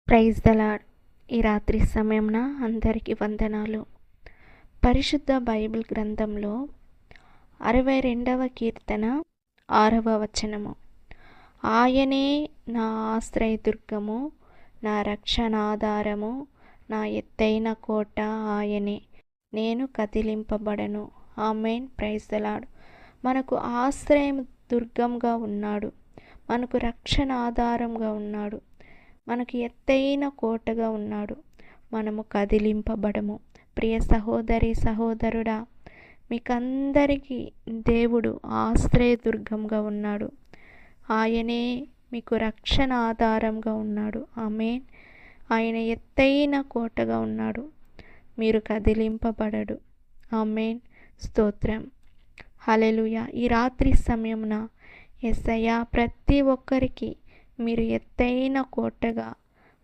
Praise the lord. ఈ రాత్రి సమయంన అందరికీ వందనాలు. పరిశుద్ధ బైబిల్ గ్రంథంలో 62వ కీర్తన 6వ వచనము. ఆయనే నా ఆశ్రయదుర్గము, నా రక్షణాధారము, నా ఎత్తైన కోట ఆయనే, నేను కదిలింపబడను. ఆమేన్. Praise the Lord. మనకు ఆశ్రయం దుర్గంగా ఉన్నాడు, మనకు రక్షణ ఆధారంగా ఉన్నాడు, మనకి ఎత్తైన కోటగా ఉన్నాడు. మనము కదిలింపబడము. ప్రియ సహోదరి సహోదరుడా, మీకందరికీ దేవుడు ఆశ్రయదుర్గంగా ఉన్నాడు. ఆయనే మీకు రక్షణ ఆధారంగా ఉన్నాడు. ఆమేన్. ఆయన ఎత్తైన కోటగా ఉన్నాడు. మీరు కదిలింపబడడు. ఆమేన్. స్తోత్రం. హల్లెలూయా. ఈ రాత్రి సమయమున యేసయ్యా ప్రతి ఒక్కరికి మీరు ఎత్తైన కోటగా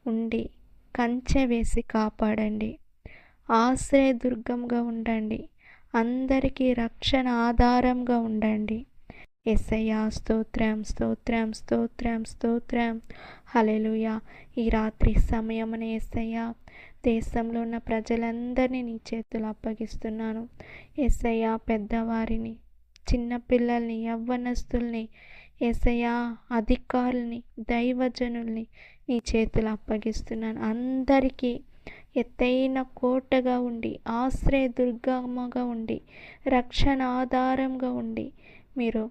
ఉండి కంచె వేసి కాపాడండి. ఆశ్రయదుర్గంగా ఉండండి. అందరికీ రక్షణ ఆధారంగా ఉండండి. యేసయ్యా స్తోత్రం, స్తోత్రం, స్తోత్రం, స్తోత్రం. హల్లెలూయా. ఈ రాత్రి సమయమున యేసయ్యా దేశంలో ఉన్న ప్రజలందరినీ నీ చేతులు అప్పగిస్తున్నాను. యేసయ్యా పెద్దవారిని, చిన్నపిల్లల్ని, యవ్వనస్తుల్ని, యేసయ్యా అధికారుల్ని, దైవజనుల్ని నీ చేతులు అప్పగిస్తున్నాను. అందరికీ ఎత్తైన కోటగా ఉండి, ఆశ్రయదుర్గముగా ఉండి, రక్షణ ఆధారంగా ఉండి మీరు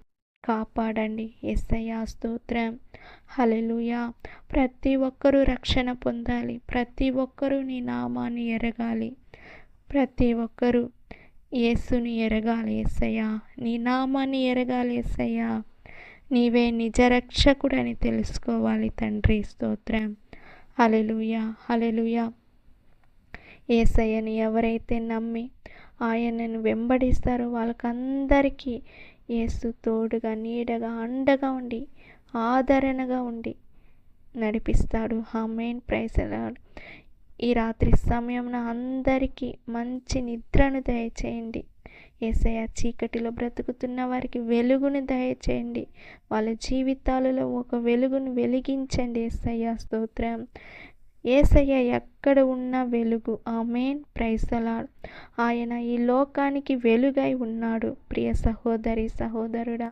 కాపాడండి. యేసయ్యా స్తోత్రం. హల్లెలూయా. ప్రతి ఒక్కరూ రక్షణ పొందాలి. ప్రతి ఒక్కరూ నీ నామాన్ని ఎరగాలి. ప్రతి ఒక్కరూ యేసుని ఎరగాలి. యేసయ్యా నీ నామాన్ని ఎరగాలి. యేసయ్యా నీవే నిజ రక్షకుడని తెలుసుకోవాలి తండ్రి. స్తోత్రం. హల్లెలూయా, హల్లెలూయా. యేసయ్యని ఎవరైతే నమ్మి ఆయనను వెంబడిస్తారో వాళ్ళకందరికీ యేసు తోడుగా, నీడగా, అండగా ఉండి, ఆదరణగా ఉండి నడిపిస్తాడు. ఆమేన్. Praise the Lord. ఈ రాత్రి సమయంలో అందరికీ మంచి నిద్రను దయచేయండి. యేసయ్య చీకటిలో బ్రతుకుతున్న వారికి వెలుగును దయచేయండి. వాళ్ళ జీవితాలలో ఒక వెలుగును వెలిగించండి. యేసయ్య స్తోత్రం. యేసయ్య ఎక్కడ ఉన్న వెలుగు. ఆమేన్. Praise the Lord. ఆయన ఈ లోకానికి వెలుగై ఉన్నాడు. ప్రియ సహోదరి సహోదరుడా,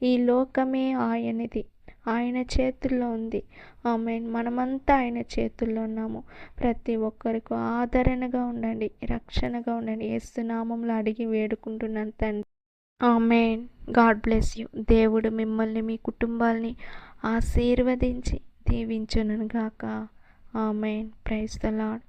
ఈ లోకమే ఆయనది, ఆయన చేతుల్లో ఉంది. ఆమేన్. మనమంతా ఆయన చేతుల్లో ఉన్నాము. ప్రతి ఒక్కరికి ఆదరణగా ఉండండి, రక్షణగా ఉండండి. యేసు నామములో అడిగి వేడుకుంటున్నాను తండ్రి. ఆమేన్. God bless you. దేవుడు మిమ్మల్ని, మీ కుటుంబాల్ని ఆశీర్వదించి దీవించును గాక. ఆమేన్. Praise the lord.